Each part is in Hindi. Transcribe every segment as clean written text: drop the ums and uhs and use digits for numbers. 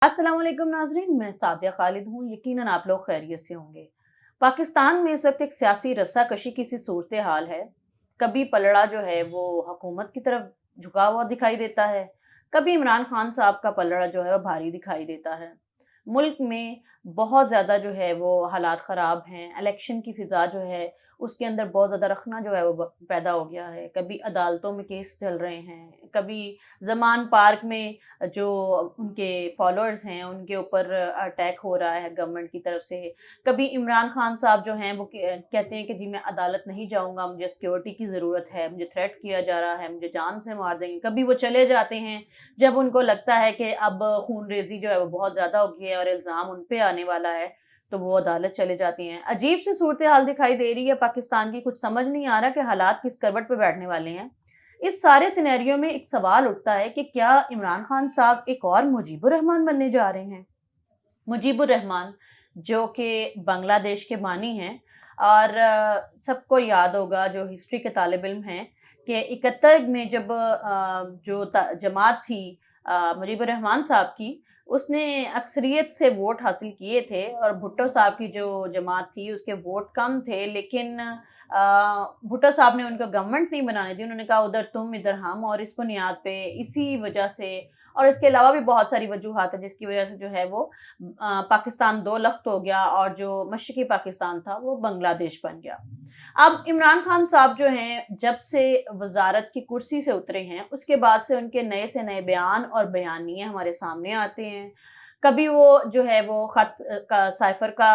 अस्सलाम वालेकुम नाजरीन, मैं सादिया खालिद हूँ। यकीनन आप लोग खैरियत से होंगे। पाकिस्तान में इस वक्त एक सियासी रस्साकशी की सी सूरत हाल है। कभी पलड़ा जो है वो हुकूमत की तरफ झुका हुआ दिखाई देता है, कभी इमरान खान साहब का पलड़ा जो है वो भारी दिखाई देता है। मुल्क में बहुत ज़्यादा जो है वो हालात ख़राब हैं। इलेक्शन की फ़िज़ा जो है उसके अंदर बहुत ज़्यादा रखना जो है वो पैदा हो गया है। कभी अदालतों में केस चल रहे हैं, कभी ज़मान पार्क में जो उनके फॉलोअर्स हैं उनके ऊपर अटैक हो रहा है गवर्नमेंट की तरफ से। कभी इमरान खान साहब जो हैं वो कहते हैं कि जी मैं अदालत नहीं जाऊंगा, मुझे सिक्योरिटी की ज़रूरत है, मुझे थ्रेट किया जा रहा है, मुझे जान से मार देंगे। कभी वो चले जाते हैं जब उनको लगता है कि अब खून रेजी जो है वो बहुत ज़्यादा हो गई है और इल्ज़ाम उन पे आने वाला है, तो वो अदालत चले जाती हैं। अजीब सी सूरत हाल दिखाई दे रही है पाकिस्तान की। कुछ समझ नहीं आ रहा कि हालात किस करवट पे बैठने वाले हैं। इस सारे सिनेरियो में एक सवाल उठता है कि क्या इमरान खान साहब एक और मुजीबुर रहमान बनने जा रहे हैं? मुजीबुर रहमान जो कि बांग्लादेश के बानी हैं और सबको याद होगा जो हिस्ट्री के तालिब इल्म हैं कि 71 में जब जो जमात थी मुजीबुर रहमान साहब की, उसने अक्सरियत से वोट हासिल किए थे और भुट्टो साहब की जो जमात थी उसके वोट कम थे, लेकिन भुट्टो साहब ने उनको गवर्नमेंट नहीं बनाने दी। उन्होंने कहा उधर तुम इधर हम, और इस बुनियाद पे इसी वजह से और इसके अलावा भी बहुत सारी वजूहात है जिसकी वजह से जो है वो पाकिस्तान दो लख्त हो गया और जो मशरक़ी पाकिस्तान था वो बांग्लादेश बन गया। अब इमरान खान साहब जो हैं जब से वज़ारत की कुर्सी से उतरे हैं उसके बाद से उनके नए से नए बयान और बयानिए हमारे सामने आते हैं। कभी वो जो है वो ख़त का साइफ़र का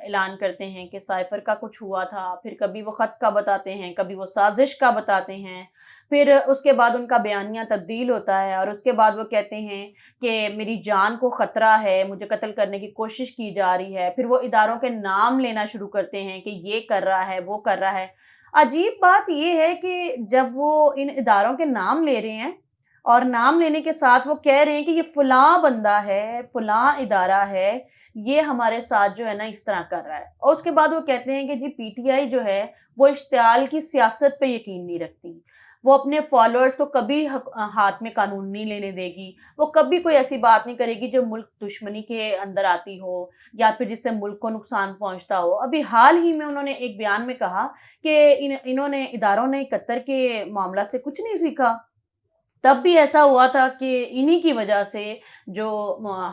ऐलान करते हैं कि साइफ़र का कुछ हुआ था, फिर कभी वो ख़त का बताते हैं, कभी वो साज़िश का बताते हैं। फिर उसके बाद उनका बयानिया तब्दील होता है और उसके बाद वो कहते हैं कि मेरी जान को ख़तरा है, मुझे कत्ल करने की कोशिश की जा रही है। फिर वो इदारों के नाम लेना शुरू करते हैं कि ये कर रहा है, वो कर रहा है। अजीब बात ये है कि जब वो इन इदारों के नाम ले रहे हैं और नाम लेने के साथ वो कह रहे हैं कि ये फ़लाँ बंदा है, फ़लाँ इदारा है, ये हमारे साथ जो है ना इस तरह कर रहा है। और उसके बाद वो कहते हैं कि जी पीटीआई जो है वो इश्तियाल की सियासत पे यकीन नहीं रखती। वो अपने फॉलोअर्स को कभी हाथ में कानून नहीं लेने देगी। वो कभी कोई ऐसी बात नहीं करेगी जो मुल्क दुश्मनी के अंदर आती हो या फिर जिससे मुल्क को नुकसान पहुँचता हो। अभी हाल ही में उन्होंने एक बयान में कहा कि इन्होंने इदारों ने कतर के मामला से कुछ नहीं सीखा। तब भी ऐसा हुआ था कि इन्हीं की वजह से जो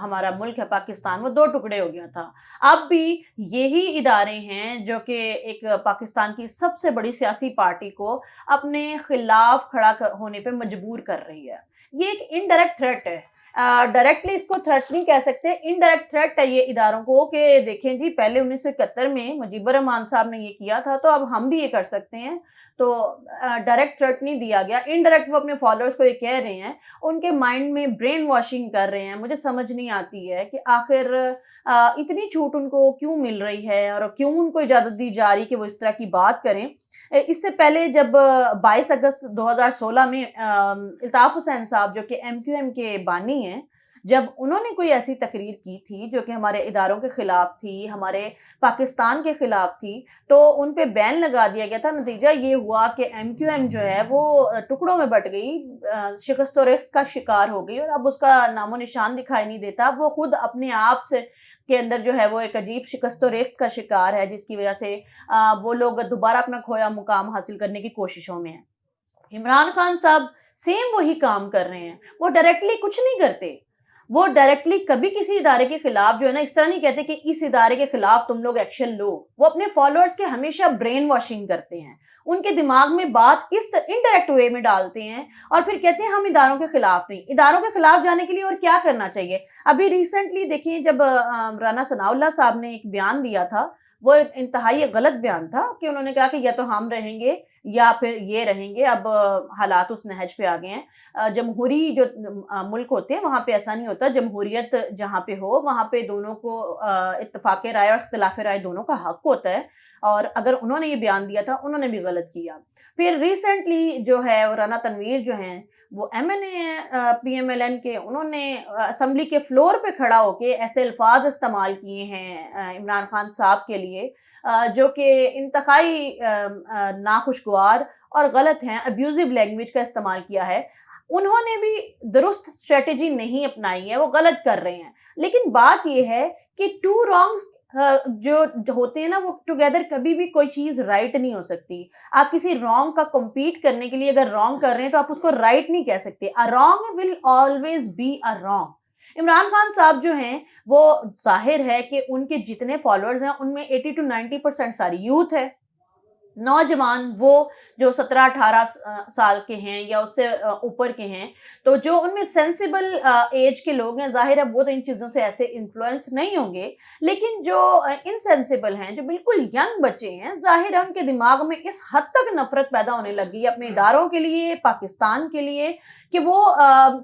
हमारा मुल्क है पाकिस्तान वो 2 टुकड़े हो गया था। अब भी यही इदारे हैं जो कि एक पाकिस्तान की सबसे बड़ी सियासी पार्टी को अपने खिलाफ खड़ा होने पे मजबूर कर रही है। ये एक इनडायरेक्ट थ्रेट है। डायरेक्टली इसको थ्रेट नहीं कह सकते, इनडायरेक्ट थ्रेट है ये इदारों को कि देखें जी पहले 1971 में मुजीबुर रहमान साहब ने ये किया था तो अब हम भी ये कर सकते हैं। तो डायरेक्ट थ्रेट नहीं दिया गया, इनडायरेक्ट वो अपने फॉलोअर्स को ये कह रहे हैं, उनके माइंड में ब्रेन वॉशिंग कर रहे हैं। मुझे समझ नहीं आती है कि आखिर इतनी छूट उनको क्यों मिल रही है और क्यों उनको इजाज़त दी जा रही है कि वो इस तरह की बात करें। इससे पहले जब 22 अगस्त 2016 में इल्ताफ़ हुसैन साहब जो कि एमक्यूएम के बानी हैं, जब उन्होंने कोई ऐसी तकरीर की थी जो कि हमारे इदारों के ख़िलाफ़ थी, हमारे पाकिस्तान के ख़िलाफ़ थी, तो उन पे बैन लगा दिया गया था। नतीजा ये हुआ कि एमक्यूएम जो है वो टुकड़ों में बँट गई, शिकस्त और रेख का शिकार हो गई और अब उसका नामो-निशान दिखाई नहीं देता। वो खुद अपने आप से के अंदर जो है वो एक अजीब शिकस्त और रेख का शिकार है जिसकी वजह से वो लोग दोबारा अपना खोया मुकाम हासिल करने की कोशिशों में हैं। इमरान खान साहब सेम वही काम कर रहे हैं। वो डायरेक्टली कुछ नहीं करते। वो डायरेक्टली कभी किसी इदारे के खिलाफ जो है ना इस तरह नहीं कहते कि इस इदारे के खिलाफ तुम लोग एक्शन लो। वो अपने फॉलोअर्स के हमेशा ब्रेन वॉशिंग करते हैं। उनके दिमाग में बात इस इनडायरेक्ट वे में डालते हैं और फिर कहते हैं हम इदारों के खिलाफ नहीं। इदारों के खिलाफ जाने के लिए और क्या करना चाहिए? अभी रिसेंटली देखिए जब राना सनाउल्लाह साहब ने एक बयान दिया था, वो इंतहाई गलत बयान था कि उन्होंने कहा कि या तो हम रहेंगे या फिर ये रहेंगे। अब हालात उस नहज पे आ गए हैं। जमहूरी जो मुल्क होते हैं वहाँ पे ऐसा नहीं होता। जमहूरियत जहाँ पे हो वहाँ पे दोनों को इत्तेफाक राय और इख्तिलाफ राय दोनों का हक होता है और अगर उन्होंने ये बयान दिया था उन्होंने भी गलत किया। फिर रिसेंटली जो है वो राना तनवीर जो हैं वो एमएनए हैं पीएमएलएन के, उन्होंने असेंबली के फ्लोर पे खड़ा होके ऐसे अल्फाज इस्तेमाल किए हैं इमरान खान साहब के लिए जो कि इंतहाई नाखुशगवार और गलत हैं, अब्यूज़िव लैंग्वेज का इस्तेमाल किया है। उन्होंने भी दुरुस्त स्ट्रेटेजी नहीं अपनाई है, वो गलत कर रहे हैं। लेकिन बात यह है कि टू रॉन्ग्स जो होते हैं ना, वो टुगेदर कभी भी कोई चीज राइट नहीं हो सकती। आप किसी रॉन्ग का कम्पीट करने के लिए अगर रॉन्ग कर रहे हैं तो आप उसको राइट नहीं कह सकते। A wrong will always be a wrong. Imran Khan साहब जो हैं वो जाहिर है कि उनके जितने फॉलोअर्स हैं उनमें 80 to 90% सारी यूथ है, नौजवान, वो जो 17-18 साल के हैं या उससे ऊपर के हैं। तो जो उनमें सेंसिबल एज के लोग हैं, जाहिर है वो तो इन चीज़ों से ऐसे इन्फ्लुएंस नहीं होंगे। लेकिन जो इनसेंसिबल हैं, जो बिल्कुल यंग बच्चे हैं, जाहिर है उनके दिमाग में इस हद तक नफरत पैदा होने लगी है अपने इदारों के लिए, पाकिस्तान के लिए, कि वो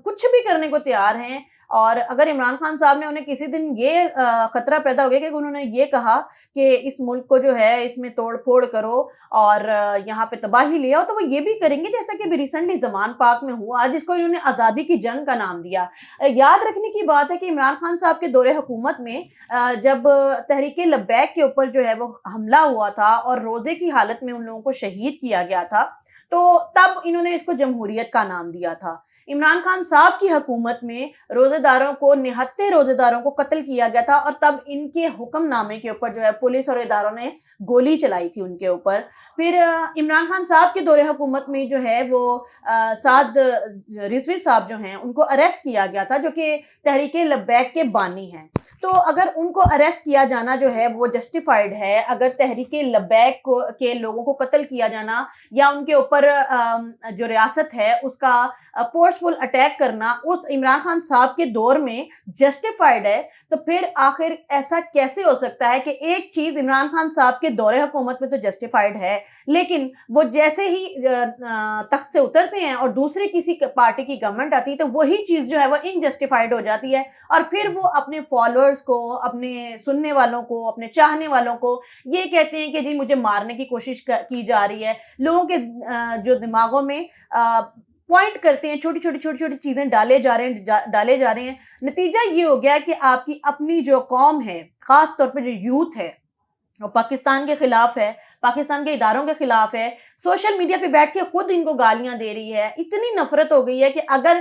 कुछ भी करने को तैयार हैं। और अगर इमरान खान साहब ने उन्हें किसी दिन ये खतरा पैदा हो गया कि उन्होंने ये कहा कि इस मुल्क को जो है इसमें तोड़ फोड़ करो और यहाँ पे तबाही ले आओ, तो वो ये भी करेंगे जैसा कि अभी रिसेंटली जमान पाक में हुआ, जिसको इन्होंने आज़ादी की जंग का नाम दिया। याद रखने की बात है कि इमरान खान साहब के दौरे हुकूमत में जब तहरीक लब्बैक के ऊपर जो है वो हमला हुआ था और रोजे की हालत में उन लोगों को शहीद किया गया था, तो तब इन्होंने इसको जमहूरियत का नाम दिया था। इमरान खान साहब की हुकूमत में रोजेदारों को, निहत्ते रोजेदारों को कत्ल किया गया था और तब इनके हुक्मनामे के ऊपर जो है पुलिस और इदारों ने गोली चलाई थी उनके ऊपर। फिर इमरान खान साहब के दौरे हुकूमत में जो है वो साद रिजवी साहब जो हैं उनको अरेस्ट किया गया था, जो कि तहरीक लब्बैक के बानी हैं। तो अगर उनको अरेस्ट किया जाना जो है वो जस्टिफाइड है, अगर तहरीक लब्बैक के लोगों को कत्ल किया जाना या उनके ऊपर जो रियासत है उसका फोर्सफुल अटैक करना उस इमरान खान साहब के दौर में जस्टिफाइड है, तो फिर आखिर ऐसा कैसे हो सकता है कि एक चीज इमरान खान साहब के दौरे हुकूमत में तो जस्टिफाइड है, लेकिन वो जैसे ही तख्त से उतरते हैं और दूसरी किसी पार्टी की गवर्नमेंट आती है तो वही चीज जो है वो इनजस्टिफाइड हो जाती है और फिर वो अपने फॉलोअर्स को, अपने सुनने वालों को, अपने चाहने वालों को ये कहते हैं कि जी मुझे मारने की कोशिश की जा रही है। लोगों के जो दिमागों में पॉइंट करते हैं, छोटी छोटी चीजें डाले जा रहे हैं। नतीजा ये हो गया कि आपकी अपनी जो कौम है, खास तौर पर जो यूथ है, और पाकिस्तान के खिलाफ है, पाकिस्तान के इदारों के खिलाफ है, सोशल मीडिया पे बैठ के खुद इनको गालियां दे रही है। इतनी नफरत हो गई है कि अगर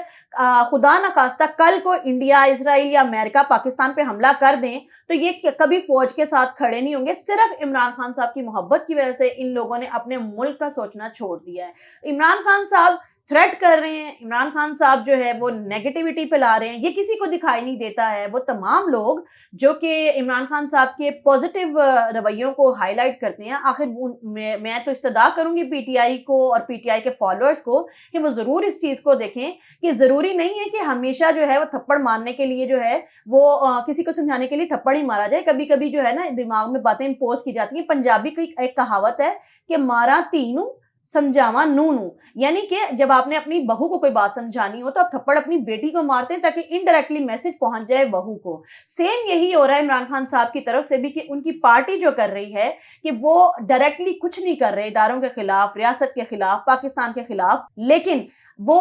खुदा न खास्ता कल को इंडिया, इजराइल या अमेरिका पाकिस्तान पे हमला कर दें तो ये कभी फौज के साथ खड़े नहीं होंगे। सिर्फ इमरान खान साहब की मोहब्बत की वजह से इन लोगों ने अपने मुल्क का सोचना छोड़ दिया है। इमरान खान साहब थ्रेट कर रहे हैं, इमरान खान साहब जो है वो नेगेटिविटी फैला रहे हैं, ये किसी को दिखाई नहीं देता है। वो तमाम लोग जो कि इमरान खान साहब के पॉजिटिव रवैयों को हाईलाइट करते हैं, आखिर मैं तो इस्तदा करूंगी पीटीआई को और पीटीआई के फॉलोअर्स को कि वो जरूर इस चीज को देखें कि जरूरी नहीं है कि हमेशा जो है वो थप्पड़ मारने के लिए जो है वो किसी को समझाने के लिए थप्पड़ ही मारा जाए। कभी कभी जो है ना दिमाग में बातें इम्पोज की जाती हैं। पंजाबी की एक कहावत है कि मारा तीनू समझावा नूनू, यानी कि जब आपने अपनी बहू को कोई बात समझानी हो तो आप थप्पड़ अपनी बेटी को मारते हैं ताकि इनडायरेक्टली मैसेज पहुंच जाए बहू को। सेम यही हो रहा है इमरान खान साहब की तरफ से भी कि उनकी पार्टी जो कर रही है कि वो डायरेक्टली कुछ नहीं कर रहे इदारों के खिलाफ, रियासत के खिलाफ, पाकिस्तान के खिलाफ, लेकिन वो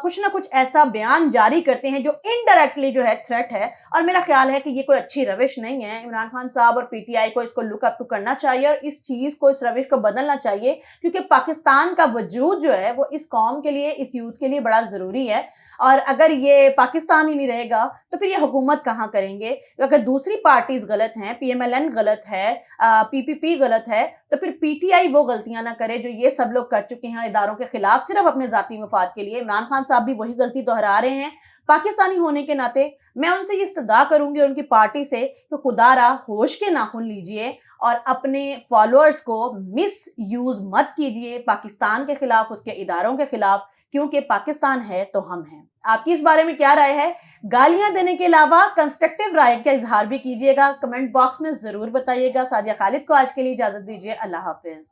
कुछ ना कुछ ऐसा बयान जारी करते हैं जो इनडायरेक्टली जो है थ्रेट है। और मेरा ख्याल है कि ये कोई अच्छी रविश नहीं है। इमरान खान साहब और पीटीआई को इसको लुक अप टू करना चाहिए और इस चीज को, इस रविश को बदलना चाहिए, क्योंकि पाकिस्तान का वजूद जो है वो इस कौम के लिए, इस यूथ के लिए बड़ा जरूरी है। और अगर ये पाकिस्तान ही नहीं रहेगा तो फिर ये हुकूमत कहाँ करेंगे? अगर दूसरी पार्टीज गलत हैं, पीएमएलएन गलत है, पीपीपी गलत है, तो फिर पीटीआई वो गलतियां ना करे जो ये सब लोग कर चुके हैं इदारों के खिलाफ सिर्फ अपने जाती मफाद के लिए। इमरान खान साहब भी वही गलती दोहरा रहे हैं। पाकिस्तानी होने के नाते मैं उनसे ये इस्तदा करूंगी, उनकी पार्टी से, कि खुदारा होश के नाखून लीजिए और अपने फॉलोअर्स को मिस यूज मत कीजिए पाकिस्तान के खिलाफ, उसके इदारों के खिलाफ, क्योंकि पाकिस्तान है तो हम हैं। आपकी इस बारे में क्या राय है? गालियां देने के अलावा कंस्ट्रक्टिव राय का इजहार भी कीजिएगा, कमेंट बॉक्स में जरूर बताइएगा। सादिया खालिद को आज के लिए इजाजत दीजिए। अल्लाह हाफिज।